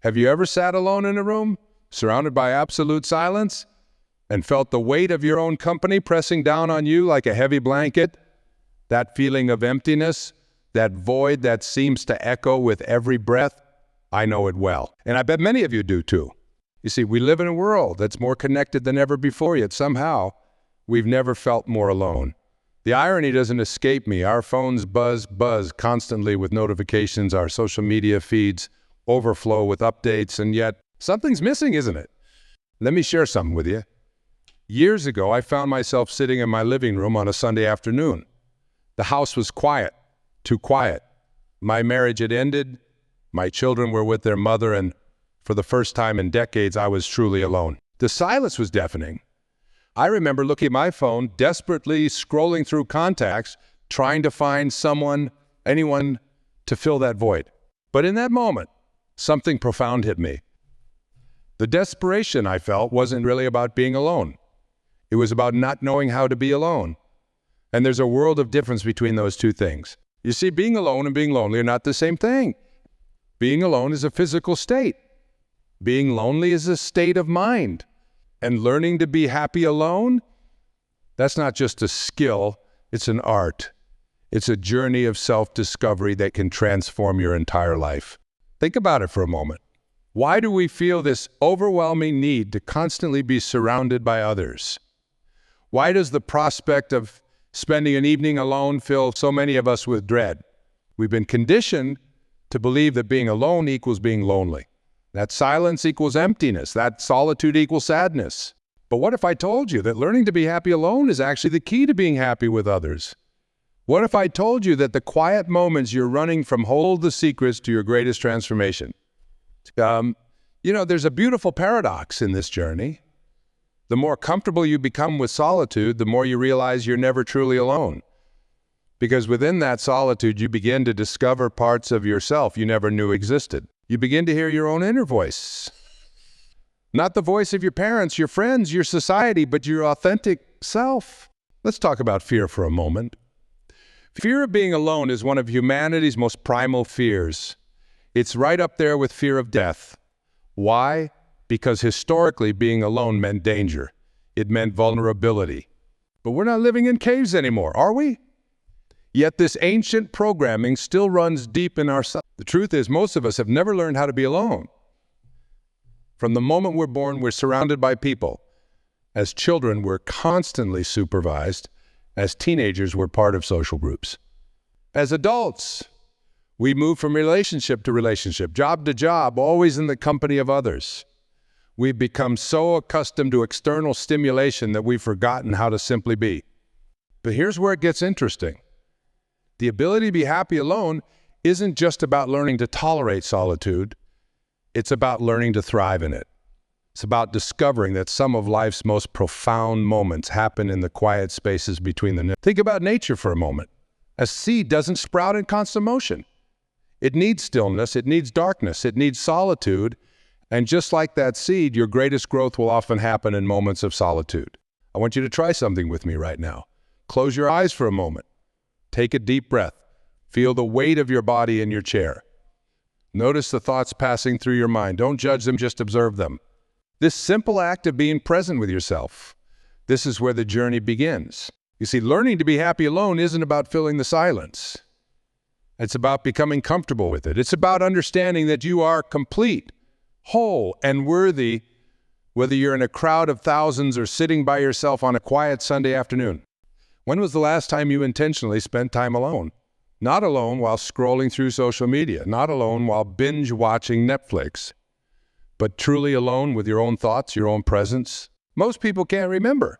Have you ever sat alone in a room, surrounded by absolute silence, and felt the weight of your own company pressing down on you like a heavy blanket? That feeling of emptiness, that void that seems to echo with every breath? I know it well, and I bet many of you do too. You see, we live in a world that's more connected than ever before, yet somehow we've never felt more alone. The irony doesn't escape me. Our phones buzz constantly with notifications, our social media feeds overflow with updates, and yet something's missing, isn't it? Let me share something with you. Years ago, I found myself sitting in my living room on a Sunday afternoon. The house was quiet, too quiet. My marriage had ended, my children were with their mother, and for the first time in decades, I was truly alone. The silence was deafening. I remember looking at my phone, desperately scrolling through contacts, trying to find someone, anyone, to fill that void. But in that moment, something profound hit me. The desperation I felt wasn't really about being alone. It was about not knowing how to be alone. And there's a world of difference between those two things. You see, being alone and being lonely are not the same thing. Being alone is a physical state. Being lonely is a state of mind. And learning to be happy alone, that's not just a skill, it's an art. It's a journey of self-discovery that can transform your entire life. Think about it for a moment. Why do we feel this overwhelming need to constantly be surrounded by others? Why does the prospect of spending an evening alone fill so many of us with dread? We've been conditioned to believe that being alone equals being lonely. That silence equals emptiness. That solitude equals sadness. But what if I told you that learning to be happy alone is actually the key to being happy with others? What if I told you that the quiet moments you're running from hold the secrets to your greatest transformation? There's a beautiful paradox in this journey. The more comfortable you become with solitude, the more you realize you're never truly alone. Because within that solitude, you begin to discover parts of yourself you never knew existed. You begin to hear your own inner voice. Not the voice of your parents, your friends, your society, but your authentic self. Let's talk about fear for a moment. Fear of being alone is one of humanity's most primal fears. It's right up there with fear of death. Why? Because historically, being alone meant danger. It meant vulnerability. But we're not living in caves anymore, are we? Yet this ancient programming still runs deep in ourselves. The truth is, most of us have never learned how to be alone. From the moment we're born, we're surrounded by people. As children, we're constantly supervised. As teenagers, we're part of social groups. As adults, we move from relationship to relationship, job to job, always in the company of others. We've become so accustomed to external stimulation that we've forgotten how to simply be. But here's where it gets interesting. The ability to be happy alone isn't just about learning to tolerate solitude. It's about learning to thrive in it. It's about discovering that some of life's most profound moments happen in the quiet spaces between the... Think about nature for a moment. A seed doesn't sprout in constant motion. It needs stillness, it needs darkness, it needs solitude. And just like that seed, your greatest growth will often happen in moments of solitude. I want you to try something with me right now. Close your eyes for a moment. Take a deep breath. Feel the weight of your body in your chair. Notice the thoughts passing through your mind. Don't judge them, just observe them. This simple act of being present with yourself, this is where the journey begins. You see, learning to be happy alone isn't about filling the silence. It's about becoming comfortable with it. It's about understanding that you are complete, whole, and worthy, whether you're in a crowd of thousands or sitting by yourself on a quiet Sunday afternoon. When was the last time you intentionally spent time alone? Not alone while scrolling through social media, not alone while binge watching Netflix, but truly alone with your own thoughts, your own presence. Most people can't remember.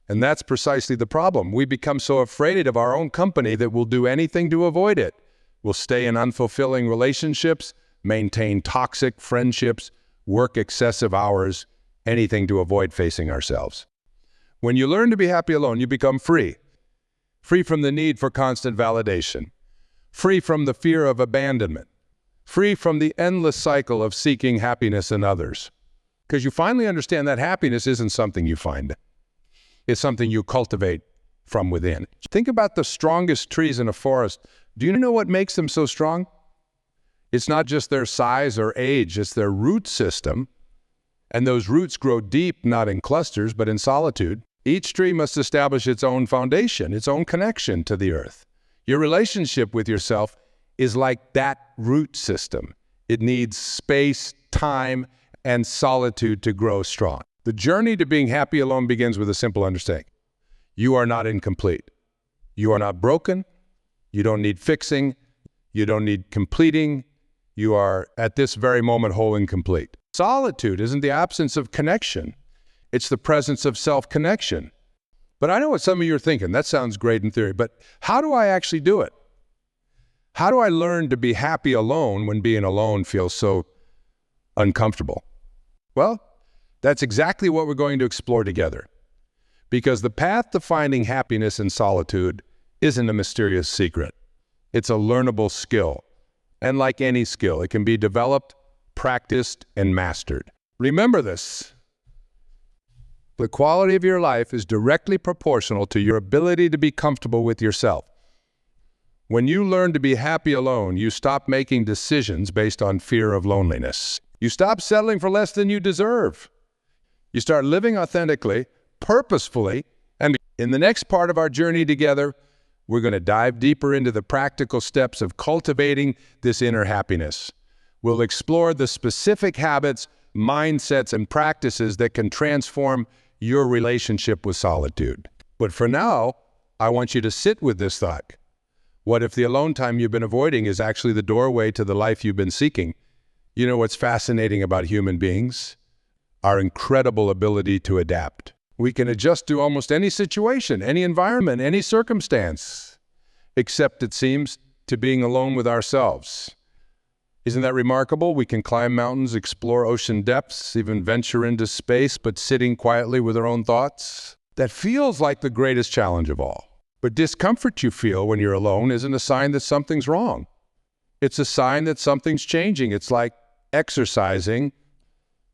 And that's precisely the problem. We become so afraid of our own company that we'll do anything to avoid it. We'll stay in unfulfilling relationships, maintain toxic friendships, work excessive hours, anything to avoid facing ourselves. When you learn to be happy alone, you become free. Free from the need for constant validation. Free from the fear of abandonment. Free from the endless cycle of seeking happiness in others. Because you finally understand that happiness isn't something you find. It's something you cultivate from within. Think about the strongest trees in a forest. Do you know what makes them so strong? It's not just their size or age, it's their root system. And those roots grow deep, not in clusters, but in solitude. Each tree must establish its own foundation, its own connection to the earth. Your relationship with yourself is like that root system. It needs space, time, and solitude to grow strong. The journey to being happy alone begins with a simple understanding. You are not incomplete. You are not broken. You don't need fixing. You don't need completing. You are, at this very moment, whole and complete. Solitude isn't the absence of connection. It's the presence of self-connection. But I know what some of you are thinking. That sounds great in theory, but how do I actually do it? How do I learn to be happy alone when being alone feels so uncomfortable? Well, that's exactly what we're going to explore together. Because the path to finding happiness in solitude isn't a mysterious secret. It's a learnable skill. And like any skill, it can be developed, practiced, and mastered. Remember this. The quality of your life is directly proportional to your ability to be comfortable with yourself. When you learn to be happy alone, you stop making decisions based on fear of loneliness. You stop settling for less than you deserve. You start living authentically, purposefully, and in the next part of our journey together, we're going to dive deeper into the practical steps of cultivating this inner happiness. We'll explore the specific habits, mindsets, and practices that can transform your relationship with solitude. But for now, I want you to sit with this thought. What if the alone time you've been avoiding is actually the doorway to the life you've been seeking? You know what's fascinating about human beings? Our incredible ability to adapt. We can adjust to almost any situation, any environment, any circumstance, except, it seems, to being alone with ourselves. Isn't that remarkable? We can climb mountains, explore ocean depths, even venture into space, but sitting quietly with our own thoughts? That feels like the greatest challenge of all. But discomfort you feel when you're alone isn't a sign that something's wrong. It's a sign that something's changing. It's like exercising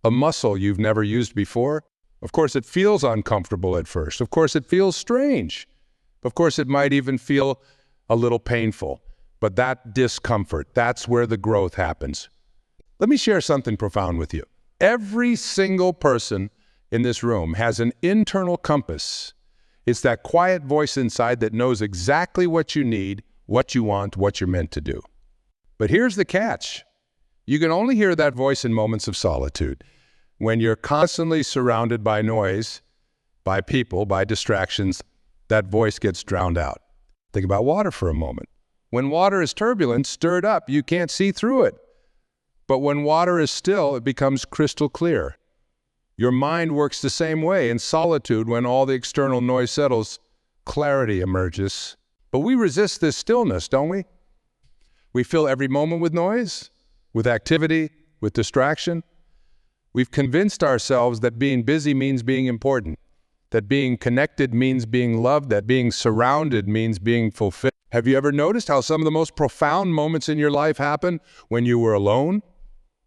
a muscle you've never used before. Of course, it feels uncomfortable at first. Of course, it feels strange. Of course, it might even feel a little painful. But that discomfort, that's where the growth happens. Let me share something profound with you. Every single person in this room has an internal compass. It's that quiet voice inside that knows exactly what you need, what you want, what you're meant to do. But here's the catch. You can only hear that voice in moments of solitude. When you're constantly surrounded by noise, by people, by distractions, that voice gets drowned out. Think about water for a moment. When water is turbulent, stirred up, you can't see through it. But when water is still, it becomes crystal clear. Your mind works the same way. In solitude, when all the external noise settles, clarity emerges. But we resist this stillness, don't we? We fill every moment with noise, with activity, with distraction. We've convinced ourselves that being busy means being important, that being connected means being loved, that being surrounded means being fulfilled. Have you ever noticed how some of the most profound moments in your life happen when you were alone?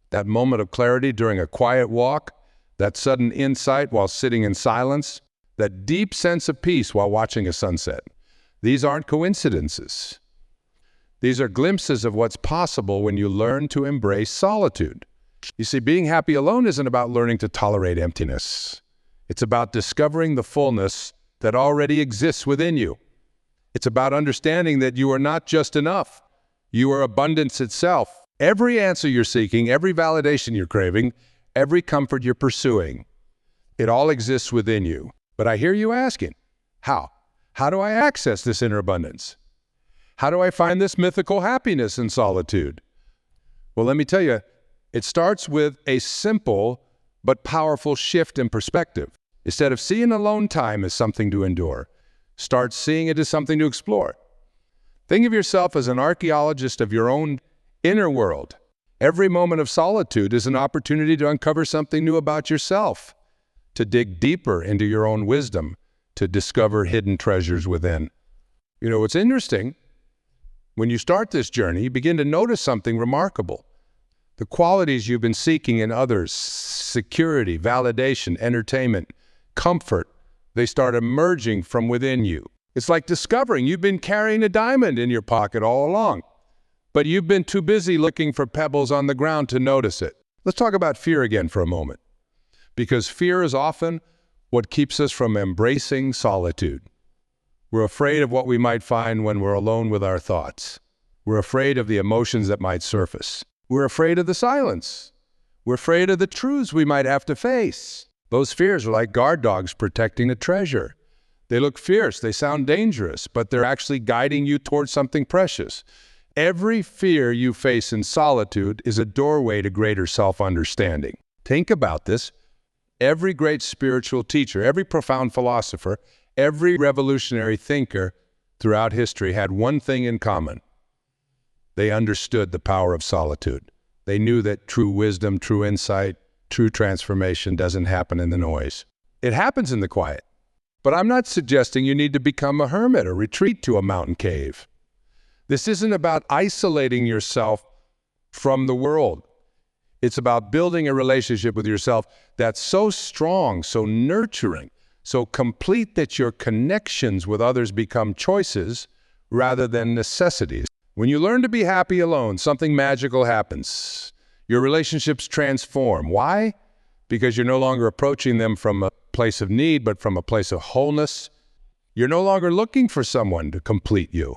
That moment of clarity during a quiet walk, that sudden insight while sitting in silence, that deep sense of peace while watching a sunset. These aren't coincidences. These are glimpses of what's possible when you learn to embrace solitude. You see, being happy alone isn't about learning to tolerate emptiness. It's about discovering the fullness that already exists within you. It's about understanding that you are not just enough. You are abundance itself. Every answer you're seeking, every validation you're craving, every comfort you're pursuing, it all exists within you. But I hear you asking, how? How do I access this inner abundance? How do I find this mythical happiness in solitude? Well, let me tell you, it starts with a simple but powerful shift in perspective. Instead of seeing alone time as something to endure, start seeing it as something to explore. Think of yourself as an archaeologist of your own inner world. Every moment of solitude is an opportunity to uncover something new about yourself, to dig deeper into your own wisdom, to discover hidden treasures within. You know, what's interesting, when you start this journey, you begin to notice something remarkable. The qualities you've been seeking in others, security, validation, entertainment, comfort, they start emerging from within you. It's like discovering you've been carrying a diamond in your pocket all along. but you've been too busy looking for pebbles on the ground to notice it. Let's talk about fear again for a moment, because fear is often what keeps us from embracing solitude. We're afraid of what we might find when we're alone with our thoughts. We're afraid of the emotions that might surface. We're afraid of the silence. We're afraid of the truths we might have to face. Those fears are like guard dogs protecting a treasure. They look fierce, they sound dangerous, but they're actually guiding you towards something precious. Every fear you face in solitude is a doorway to greater self-understanding. Think about this. Every great spiritual teacher, every profound philosopher, every revolutionary thinker throughout history had one thing in common. They understood the power of solitude. They knew that true wisdom, true insight, true transformation doesn't happen in the noise. It happens in the quiet. But I'm not suggesting you need to become a hermit or retreat to a mountain cave. This isn't about isolating yourself from the world. It's about building a relationship with yourself that's so strong, so nurturing, so complete that your connections with others become choices rather than necessities. When you learn to be happy alone, something magical happens. Your relationships transform. Why? Because you're no longer approaching them from a place of need, but from a place of wholeness. You're no longer looking for someone to complete you.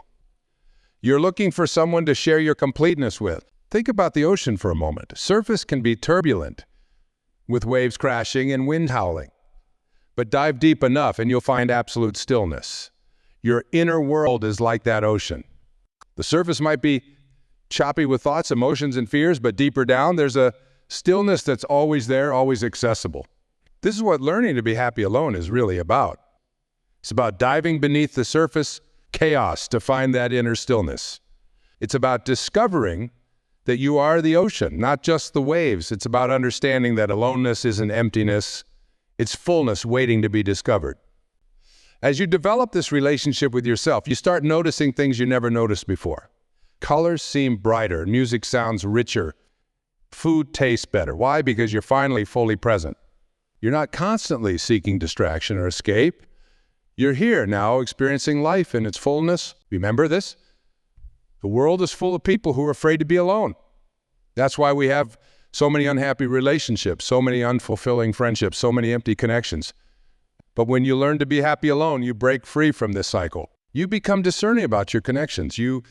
You're looking for someone to share your completeness with. Think about the ocean for a moment. Surface can be turbulent, with waves crashing and wind howling. But dive deep enough and you'll find absolute stillness. Your inner world is like that ocean. The surface might be choppy with thoughts, emotions, and fears, but deeper down, there's a stillness that's always there, always accessible. This is what learning to be happy alone is really about. It's about diving beneath the surface chaos to find that inner stillness. It's about discovering that you are the ocean, not just the waves. It's about understanding that aloneness isn't emptiness, it's fullness waiting to be discovered. As you develop this relationship with yourself, you start noticing things you never noticed before. Colors seem brighter, music sounds richer, food tastes better. Why? Because you're finally fully present. You're not constantly seeking distraction or escape. You're here now experiencing life in its fullness. Remember this? The world is full of people who are afraid to be alone. That's why we have so many unhappy relationships, so many unfulfilling friendships, so many empty connections. But when you learn to be happy alone, you break free from this cycle. You become discerning about your connections. You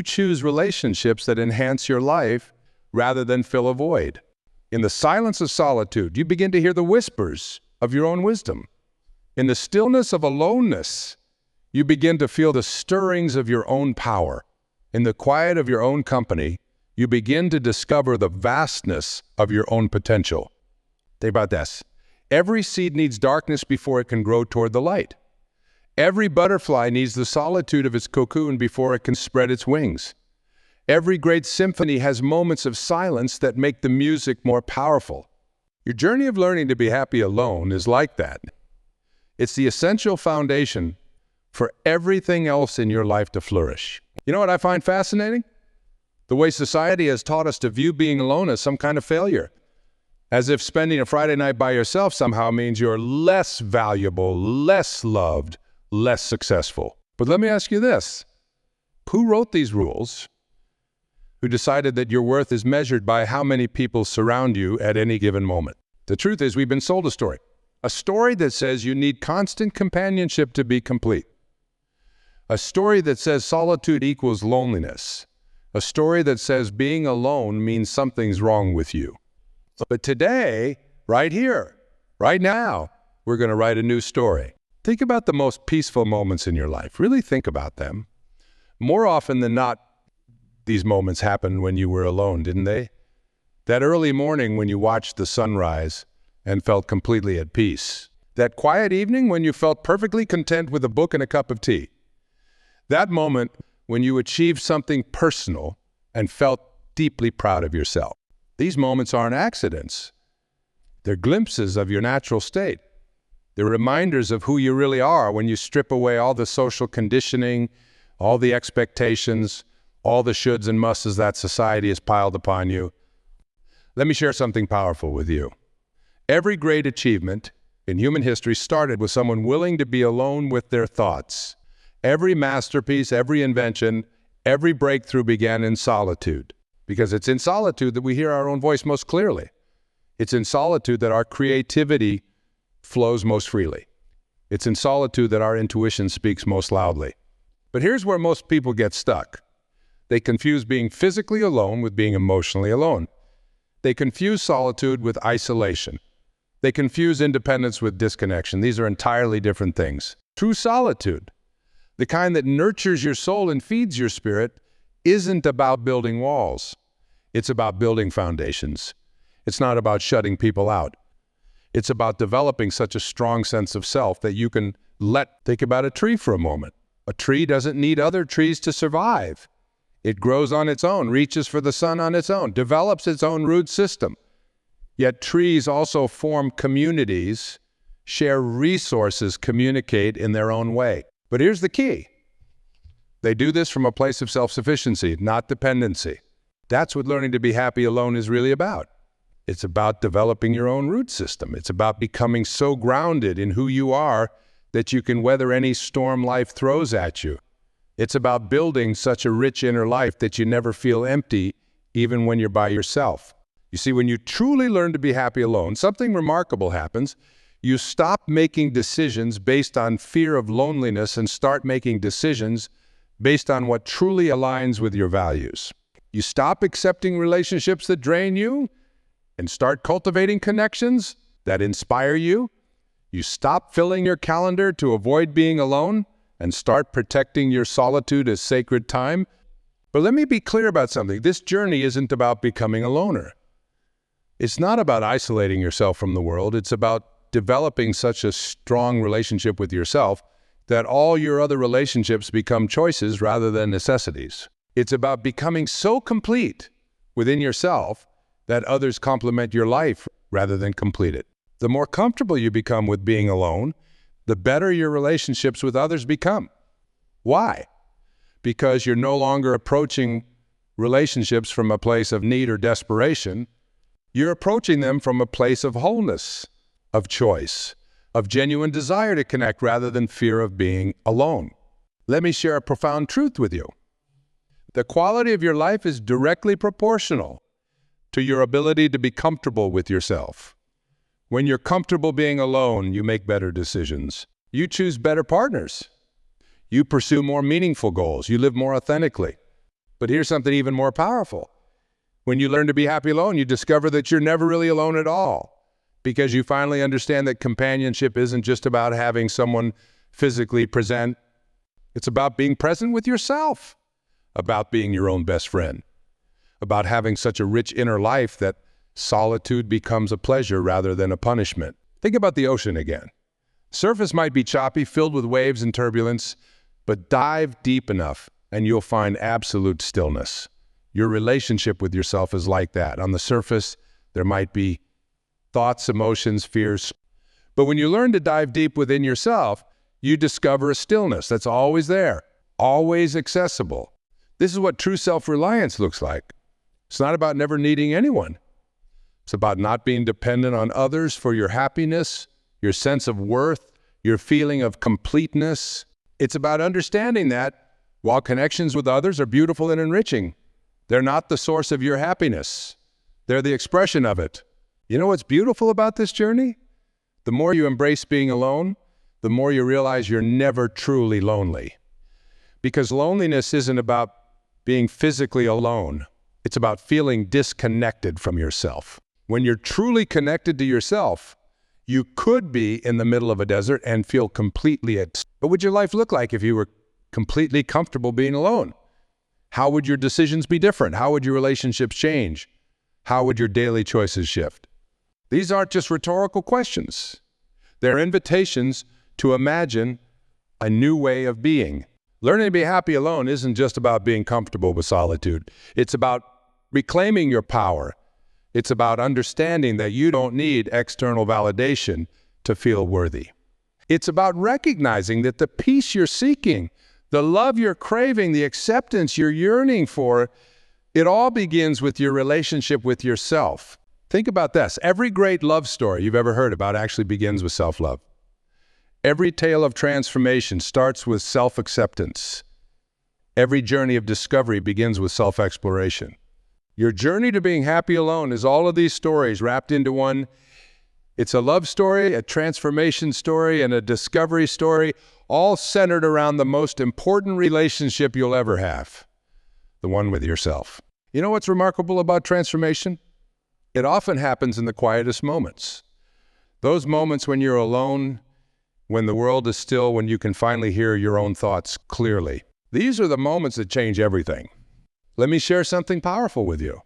choose relationships that enhance your life rather than fill a void. In the silence of solitude, you begin to hear the whispers of your own wisdom. In the stillness of aloneness, you begin to feel the stirrings of your own power. In the quiet of your own company, you begin to discover the vastness of your own potential. Think about this. Every seed needs darkness before it can grow toward the light. Every butterfly needs the solitude of its cocoon before it can spread its wings. Every great symphony has moments of silence that make the music more powerful. Your journey of learning to be happy alone is like that. It's the essential foundation for everything else in your life to flourish. You know what I find fascinating? The way society has taught us to view being alone as some kind of failure. As if spending a Friday night by yourself somehow means you're less valuable, less loved, less successful. But let me ask you this. Who wrote these rules? Who decided that your worth is measured by how many people surround you at any given moment? The truth is, we've been sold a story that says you need constant companionship to be complete. A story that says solitude equals loneliness. A story that says being alone means something's wrong with you. But today, right here, right now, we're going to write a new story. Think about the most peaceful moments in your life. Really think about them. More often than not, these moments happened when you were alone, didn't they? That early morning when you watched the sunrise and felt completely at peace. That quiet evening when you felt perfectly content with a book and a cup of tea. That moment when you achieved something personal and felt deeply proud of yourself. These moments aren't accidents. They're glimpses of your natural state. They're reminders of who you really are when you strip away all the social conditioning, all the expectations, all the shoulds and musts that society has piled upon you. Let me share something powerful with you. Every great achievement in human history started with someone willing to be alone with their thoughts. Every masterpiece, every invention, Every breakthrough began in solitude, because it's in solitude that we hear our own voice most clearly. It's in solitude that our creativity flows most freely. It's in solitude that our intuition speaks most loudly. But here's where most people get stuck. They confuse being physically alone with being emotionally alone. They confuse solitude with isolation. They confuse independence with disconnection. These are entirely different things. True solitude, the kind that nurtures your soul and feeds your spirit, isn't about building walls. It's about building foundations. It's not about shutting people out. It's about developing such a strong sense of self that you can think about a tree for a moment. A tree doesn't need other trees to survive. It grows on its own, reaches for the sun on its own, develops its own root system. Yet trees also form communities, share resources, communicate in their own way. But here's the key. They do this from a place of self-sufficiency, not dependency. That's what learning to be happy alone is really about. It's about developing your own root system. It's about becoming so grounded in who you are that you can weather any storm life throws at you. It's about building such a rich inner life that you never feel empty, even when you're by yourself. You see, when you truly learn to be happy alone, something remarkable happens. You stop making decisions based on fear of loneliness and start making decisions based on what truly aligns with your values. You stop accepting relationships that drain you and start cultivating connections that inspire you. You stop filling your calendar to avoid being alone and start protecting your solitude as sacred time. But let me be clear about something. This journey isn't about becoming a loner. It's not about isolating yourself from the world. It's about developing such a strong relationship with yourself that all your other relationships become choices rather than necessities. It's about becoming so complete within yourself that others complement your life rather than complete it. The more comfortable you become with being alone, the better your relationships with others become. Why? Because you're no longer approaching relationships from a place of need or desperation. You're approaching them from a place of wholeness, of choice, of genuine desire to connect rather than fear of being alone. Let me share a profound truth with you. The quality of your life is directly proportional to your ability to be comfortable with yourself. When you're comfortable being alone, you make better decisions. You choose better partners. You pursue more meaningful goals. You live more authentically. But here's something even more powerful. When you learn to be happy alone, you discover that you're never really alone at all, because you finally understand that companionship isn't just about having someone physically present. It's about being present with yourself, about being your own best friend, about having such a rich inner life that solitude becomes a pleasure rather than a punishment. Think about the ocean again. Surface might be choppy, filled with waves and turbulence, but dive deep enough and you'll find absolute stillness. Your relationship with yourself is like that. On the surface, there might be thoughts, emotions, fears. But when you learn to dive deep within yourself, you discover a stillness that's always there, always accessible. This is what true self-reliance looks like. It's not about never needing anyone. It's about not being dependent on others for your happiness, your sense of worth, your feeling of completeness. It's about understanding that while connections with others are beautiful and enriching, they're not the source of your happiness. They're the expression of it. You know what's beautiful about this journey? The more you embrace being alone, the more you realize you're never truly lonely. Because loneliness isn't about being physically alone. It's about feeling disconnected from yourself. When you're truly connected to yourself, you could be in the middle of a desert and feel completely at peace. What would your life look like if you were completely comfortable being alone? How would your decisions be different? How would your relationships change? How would your daily choices shift? These aren't just rhetorical questions. They're invitations to imagine a new way of being. Learning to be happy alone isn't just about being comfortable with solitude. It's about reclaiming your power. It's about understanding that you don't need external validation to feel worthy. It's about recognizing that the peace you're seeking, the love you're craving, the acceptance you're yearning for, it all begins with your relationship with yourself. Think about this. Every great love story you've ever heard about actually begins with self-love. Every tale of transformation starts with self-acceptance. Every journey of discovery begins with self-exploration. Your journey to being happy alone is all of these stories wrapped into one. It's a love story, a transformation story, and a discovery story, all centered around the most important relationship you'll ever have, the one with yourself. You know what's remarkable about transformation? It often happens in the quietest moments. Those moments when you're alone, when the world is still, when you can finally hear your own thoughts clearly. These are the moments that change everything. Let me share something powerful with you.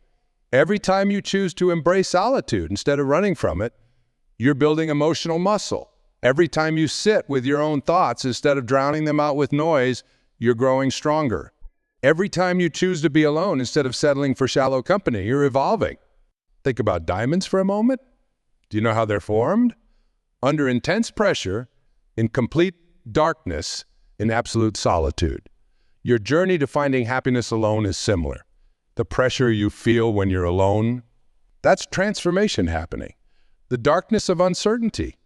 Every time you choose to embrace solitude instead of running from it, you're building emotional muscle. Every time you sit with your own thoughts instead of drowning them out with noise, you're growing stronger. Every time you choose to be alone instead of settling for shallow company, you're evolving. Think about diamonds for a moment. Do you know how they're formed? Under intense pressure, in complete darkness, in absolute solitude. Your journey to finding happiness alone is similar. The pressure you feel when you're alone, that's transformation happening. The darkness of uncertainty,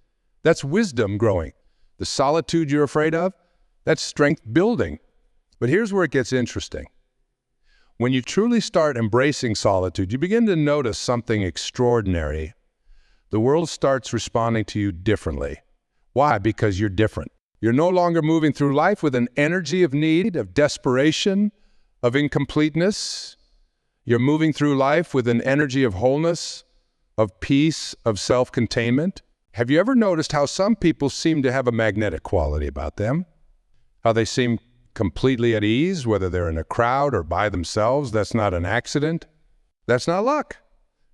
that's wisdom growing. The solitude you're afraid of, that's strength building. But here's where it gets interesting. When you truly start embracing solitude, you begin to notice something extraordinary. The world starts responding to you differently. Why? Because you're different. You're no longer moving through life with an energy of need, of desperation, of incompleteness. You're moving through life with an energy of wholeness, of peace, of self-containment. Have you ever noticed how some people seem to have a magnetic quality about them? How they seem completely at ease, whether they're in a crowd or by themselves? That's not an accident. That's not luck.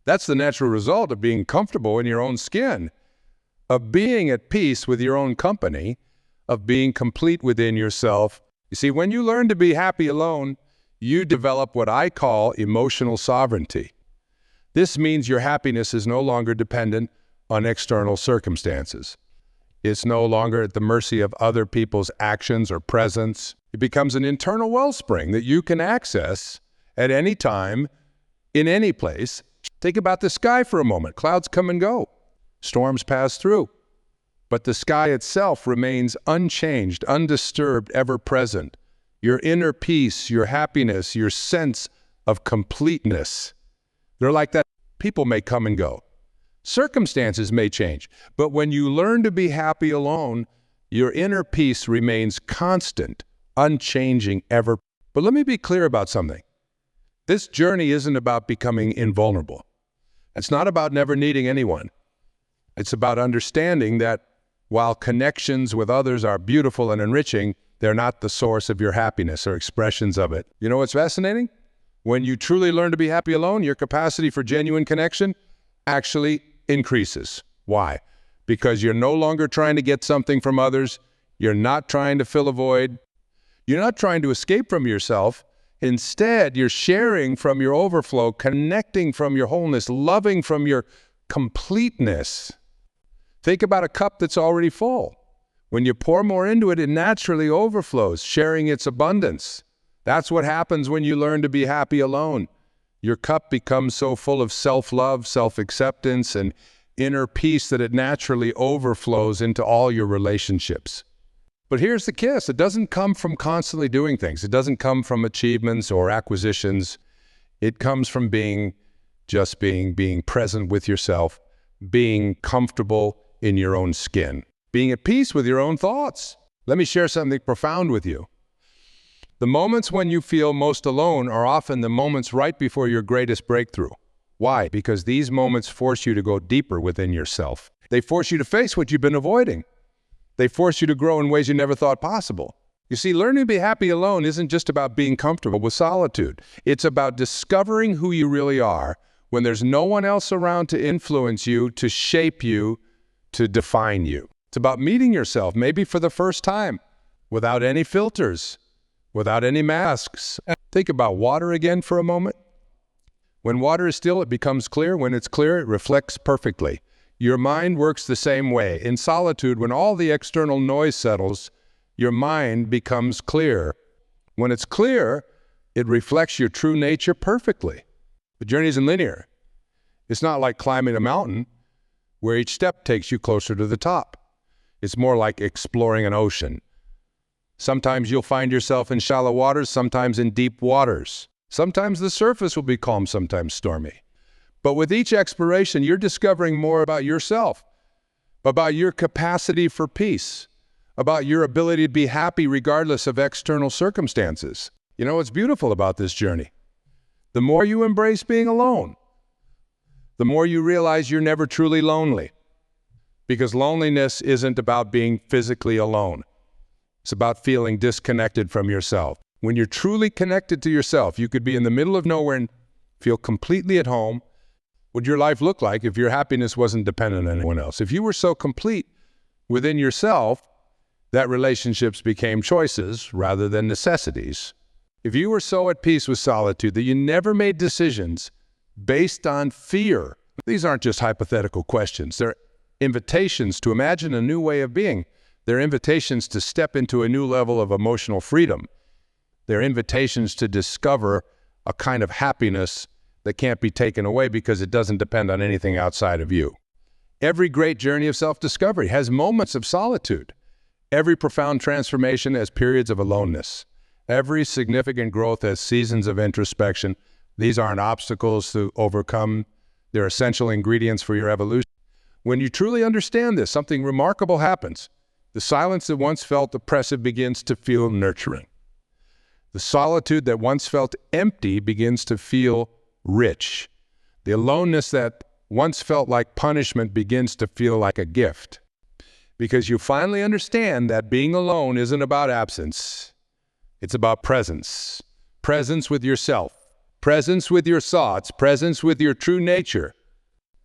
That's the natural result of being comfortable in your own skin, of being at peace with your own company, of being complete within yourself. You see, when you learn to be happy alone, you develop what I call emotional sovereignty. This means your happiness is no longer dependent on external circumstances. It's no longer at the mercy of other people's actions or presence. It becomes an internal wellspring that you can access at any time, in any place. Think about the sky for a moment. Clouds come and go. Storms pass through. But the sky itself remains unchanged, undisturbed, ever present. Your inner peace, your happiness, your sense of completeness. They're like that. People may come and go. Circumstances may change. But when you learn to be happy alone, your inner peace remains constant, unchanging, ever. But let me be clear about something. This journey isn't about becoming invulnerable. It's not about never needing anyone. It's about understanding that while connections with others are beautiful and enriching, they're not the source of your happiness or expressions of it. You know what's fascinating? When you truly learn to be happy alone, your capacity for genuine connection actually increases. Why? Because you're no longer trying to get something from others. You're not trying to fill a void. You're not trying to escape from yourself. Instead, you're sharing from your overflow, connecting from your wholeness, loving from your completeness. Think about a cup that's already full. When you pour more into it, it naturally overflows, sharing its abundance. That's what happens when you learn to be happy alone. Your cup becomes so full of self-love, self-acceptance, and inner peace that it naturally overflows into all your relationships. But here's the kiss. It doesn't come from constantly doing things. It doesn't come from achievements or acquisitions. It comes from being present with yourself, being comfortable in your own skin, being at peace with your own thoughts. Let me share something profound with you. The moments when you feel most alone are often the moments right before your greatest breakthrough. Why? Because these moments force you to go deeper within yourself. They force you to face what you've been avoiding. They force you to grow in ways you never thought possible. You see, learning to be happy alone isn't just about being comfortable with solitude. It's about discovering who you really are when there's no one else around to influence you, to shape you, to define you. It's about meeting yourself, maybe for the first time, without any filters, without any masks. Think about water again for a moment. When water is still, it becomes clear. When it's clear, it reflects perfectly. Your mind works the same way. In solitude, when all the external noise settles, your mind becomes clear. When it's clear, it reflects your true nature perfectly. The journey isn't linear. It's not like climbing a mountain where each step takes you closer to the top. It's more like exploring an ocean. Sometimes you'll find yourself in shallow waters, sometimes in deep waters. Sometimes the surface will be calm, sometimes stormy. But with each exploration, you're discovering more about yourself, about your capacity for peace, about your ability to be happy regardless of external circumstances. You know what's beautiful about this journey? The more you embrace being alone, the more you realize you're never truly lonely. Because loneliness isn't about being physically alone. It's about feeling disconnected from yourself. When you're truly connected to yourself, you could be in the middle of nowhere and feel completely at home. What would your life look like if your happiness wasn't dependent on anyone else? If you were so complete within yourself that relationships became choices rather than necessities. If you were so at peace with solitude that you never made decisions based on fear. These aren't just hypothetical questions. They're invitations to imagine a new way of being. They're invitations to step into a new level of emotional freedom. They're invitations to discover a kind of happiness that can't be taken away because it doesn't depend on anything outside of you. Every great journey of self-discovery has moments of solitude. Every profound transformation has periods of aloneness. Every significant growth has seasons of introspection. These aren't obstacles to overcome. They're essential ingredients for your evolution. When you truly understand this, something remarkable happens. The silence that once felt oppressive begins to feel nurturing. The solitude that once felt empty begins to feel rich. The aloneness that once felt like punishment begins to feel like a gift. Because you finally understand that being alone isn't about absence. It's about presence. Presence with yourself. Presence with your thoughts. Presence with your true nature.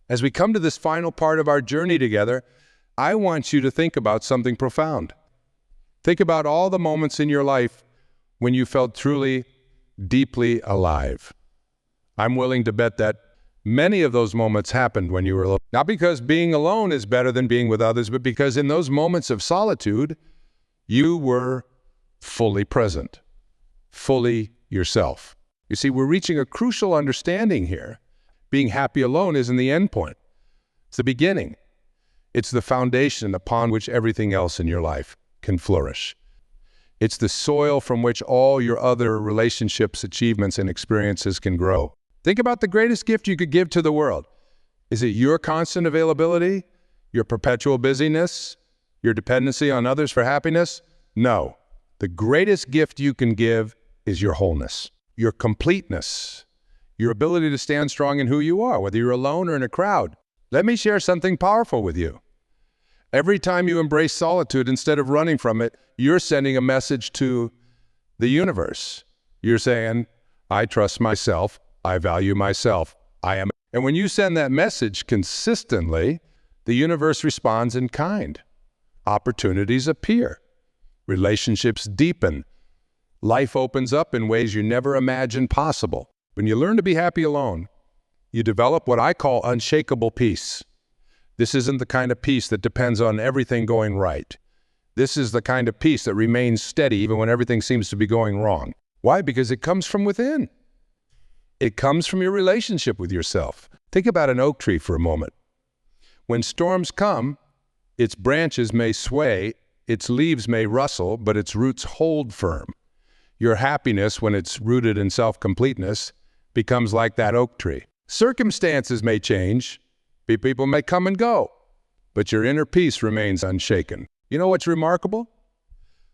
As we come to this final part of our journey together, I want you to think about something profound. Think about all the moments in your life when you felt truly, deeply alive. I'm willing to bet that many of those moments happened when you were alone. Not because being alone is better than being with others, but because in those moments of solitude, you were fully present, fully yourself. You see, we're reaching a crucial understanding here. Being happy alone isn't the end point. It's the beginning. It's the foundation upon which everything else in your life can flourish. It's the soil from which all your other relationships, achievements, and experiences can grow. Think about the greatest gift you could give to the world. Is it your constant availability? Your perpetual busyness? Your dependency on others for happiness? No. The greatest gift you can give is your wholeness, your completeness, your ability to stand strong in who you are, whether you're alone or in a crowd. Let me share something powerful with you. Every time you embrace solitude, instead of running from it, you're sending a message to the universe. You're saying, I trust myself. I value myself. I am. And when you send that message consistently, the universe responds in kind. Opportunities appear. Relationships deepen. Life opens up in ways you never imagined possible. When you learn to be happy alone, you develop what I call unshakable peace. This isn't the kind of peace that depends on everything going right. This is the kind of peace that remains steady even when everything seems to be going wrong. Why? Because it comes from within. It comes from your relationship with yourself. Think about an oak tree for a moment. When storms come, its branches may sway, its leaves may rustle, but its roots hold firm. Your happiness, when it's rooted in self-completeness, becomes like that oak tree. Circumstances may change, people may come and go, but your inner peace remains unshaken. You know what's remarkable?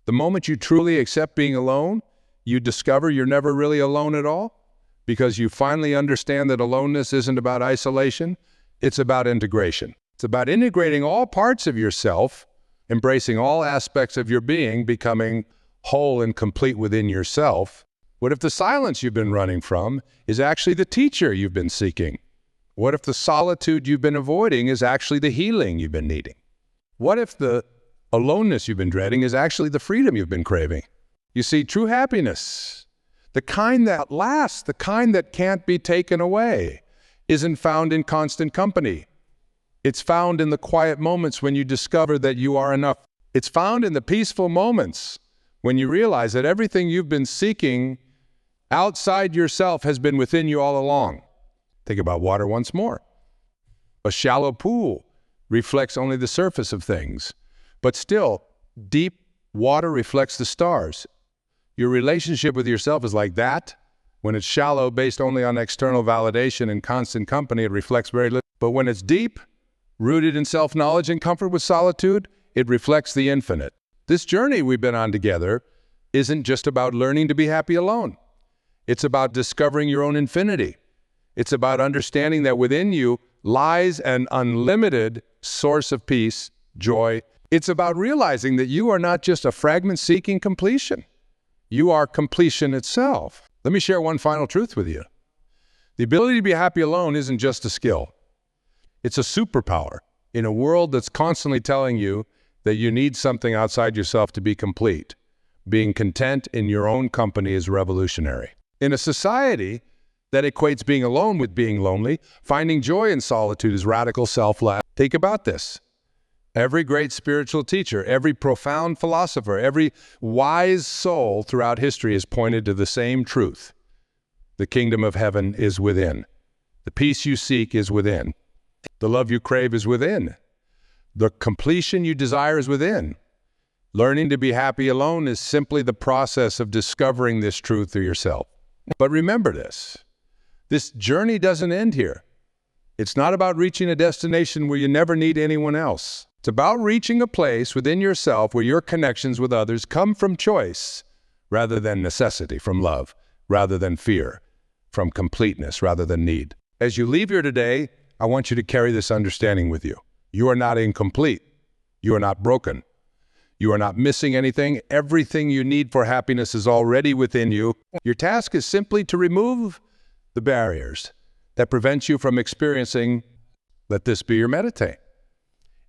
The moment you truly accept being alone, you discover you're never really alone at all, because you finally understand that aloneness isn't about isolation, it's about integration. It's about integrating all parts of yourself, embracing all aspects of your being, becoming whole and complete within yourself. What if the silence you've been running from is actually the teacher you've been seeking? What if the solitude you've been avoiding is actually the healing you've been needing? What if the aloneness you've been dreading is actually the freedom you've been craving? You see, true happiness, the kind that lasts, the kind that can't be taken away, isn't found in constant company. It's found in the quiet moments when you discover that you are enough. It's found in the peaceful moments when you realize that everything you've been seeking outside yourself has been within you all along. Think about water once more. A shallow pool reflects only the surface of things, but still, deep Water reflects the stars. Your relationship with yourself is like that. When it's shallow, based only on external validation and constant company, it reflects very little. But when it's deep, rooted in self-knowledge and comfort with solitude, it reflects the infinite. This journey we've been on together isn't just about learning to be happy alone. It's about discovering your own infinity. It's about understanding that within you lies an unlimited source of peace, joy. It's about realizing that you are not just a fragment seeking completion. You are completion itself. Let me share one final truth with you. The ability to be happy alone isn't just a skill. It's a superpower in a world that's constantly telling you that you need something outside yourself to be complete. Being content in your own company is revolutionary. In a society that equates being alone with being lonely, finding joy in solitude is radical self-love. Think about this. Every great spiritual teacher, every profound philosopher, every wise soul throughout history has pointed to the same truth. The kingdom of heaven is within. The peace you seek is within. The love you crave is within. The completion you desire is within. Learning to be happy alone is simply the process of discovering this truth through yourself. But remember this. This journey doesn't end here. It's not about reaching a destination where you never need anyone else. It's about reaching a place within yourself where your connections with others come from choice rather than necessity, from love rather than fear, from completeness rather than need. As you leave here today, I want you to carry this understanding with you. You are not incomplete. You are not broken. You are not missing anything. Everything you need for happiness is already within you. Your task is simply to remove the barriers that prevent you from experiencing. Let this be your meditate.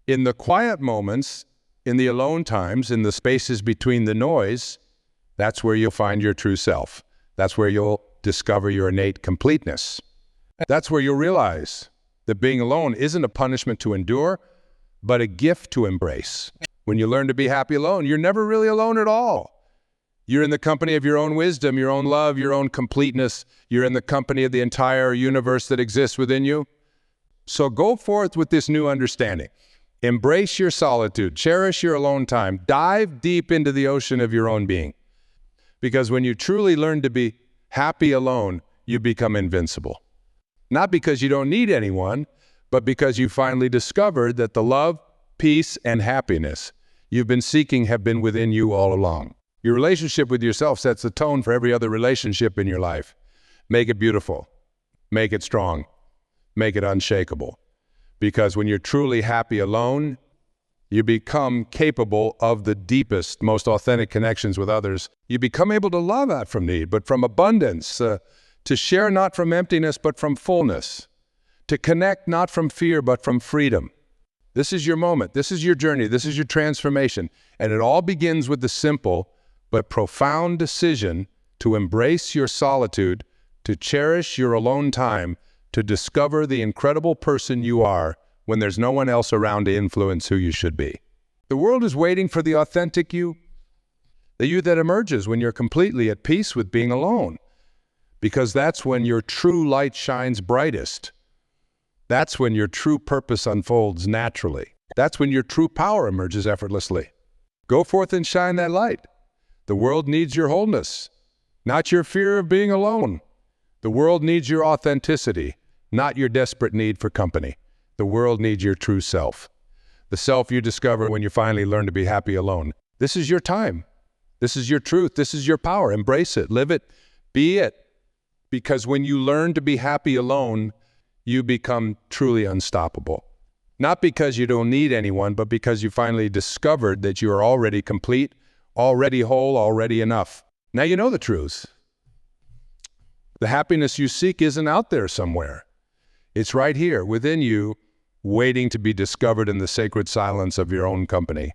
In the quiet moments, in the alone times, in the spaces between the noise, that's where you'll find your true self. That's where you'll discover your innate completeness. That's where you'll realize that being alone isn't a punishment to endure, but a gift to embrace. When you learn to be happy alone, you're never really alone at all. You're in the company of your own wisdom, your own love, your own completeness. You're in the company of the entire universe that exists within you. So go forth with this new understanding. Embrace your solitude, cherish your alone time, dive deep into the ocean of your own being. Because when you truly learn to be happy alone, you become invincible. Not because you don't need anyone, but because you finally discovered that the love, peace, and happiness you've been seeking have been within you all along. Your relationship with yourself sets the tone for every other relationship in your life. Make it beautiful. Make it strong. Make it unshakable. Because when you're truly happy alone, you become capable of the deepest, most authentic connections with others. You become able to love not from need, but from abundance, to share not from emptiness, but from fullness, to connect not from fear, but from freedom. This is your moment. This is your journey. This is your transformation. And it all begins with the simple but profound decision to embrace your solitude, to cherish your alone time, to discover the incredible person you are when there's no one else around to influence who you should be. The world is waiting for the authentic you, the you that emerges when you're completely at peace with being alone, because that's when your true light shines brightest. That's when your true purpose unfolds naturally. That's when your true power emerges effortlessly. Go forth and shine that light. The world needs your wholeness, not your fear of being alone. The world needs your authenticity, not your desperate need for company. The world needs your true self, the self you discover when you finally learn to be happy alone. This is your time. This is your truth. This is your power. Embrace it. Live it. Be it. Because when you learn to be happy alone, you become truly unstoppable. Not because you don't need anyone, but because you finally discovered that you are already complete, already whole, already enough. Now you know the truth. The happiness you seek isn't out there somewhere. It's right here within you, waiting to be discovered in the sacred silence of your own company.